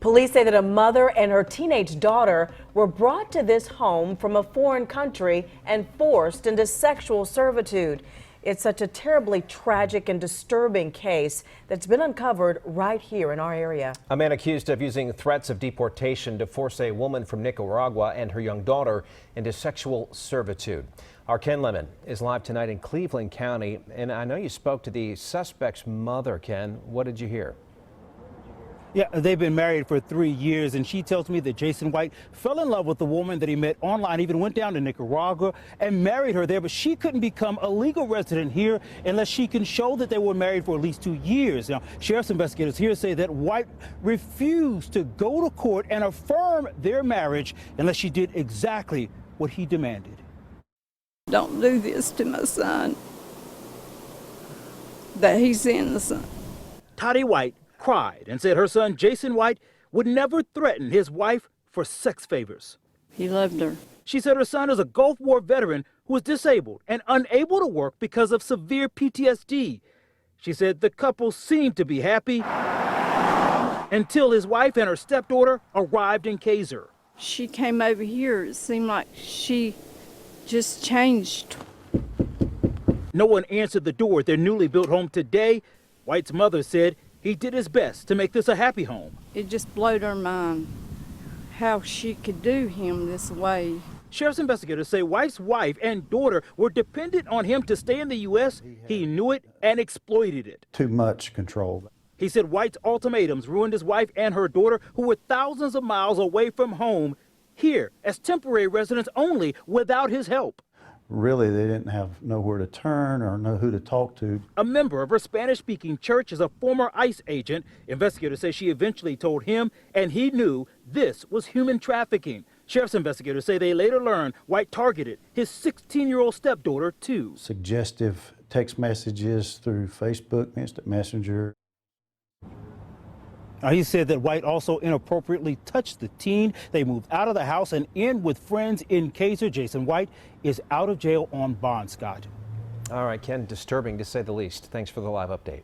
Police say that a mother and her teenage daughter were brought to this home from a foreign country and forced into sexual servitude. It's such a terribly tragic and disturbing case that's been uncovered right here in our area. A man accused of using threats of deportation to force a woman from Nicaragua and her young daughter into sexual servitude. Our Ken Lemon is live tonight in Cleveland County, and I know you spoke to the suspect's mother, Ken. What did you hear? Yeah, they've been married for 3 years, and she tells me that Jason White fell in love with the woman that he met online, even went down to Nicaragua and married her there, but she couldn't become a legal resident here unless she can show that they were married for at least 2 years. Now, sheriff's investigators here say that White refused to go to court and affirm their marriage unless she did exactly what he demanded. Don't do this to my son, that he's innocent. Toddy White cried and said her son Jason White would never threaten his wife for sex favors. He loved her. She said her son is a Gulf War veteran who was disabled and unable to work because of severe PTSD. She said the couple seemed to be happy until his wife and her stepdaughter arrived in Kaiser. She came over here. It seemed like she just changed. No one answered the door at their newly built home today. White's mother said he did his best to make this a happy home. It just blowed her mind how she could do him this way. Sheriff's investigators say White's wife and daughter were dependent on him to stay in the U.S. He knew it and exploited it. Too much control. He said White's ultimatums ruined his wife and her daughter, who were thousands of miles away from home, here as temporary residents only without his help. Really, they didn't have nowhere to turn or know who to talk to. A member of her Spanish-speaking church is a former ICE agent. Investigators say she eventually told him, and he knew this was human trafficking. Sheriff's investigators say they later learned White targeted his 16-year-old stepdaughter, too. Suggestive text messages through Facebook, Instant Messenger. He said that White also inappropriately touched the teen. They moved out of the house and in with friends in Kaiser. Jason White is out of jail on bond, Scott. All right, Ken, disturbing to say the least. Thanks for the live update.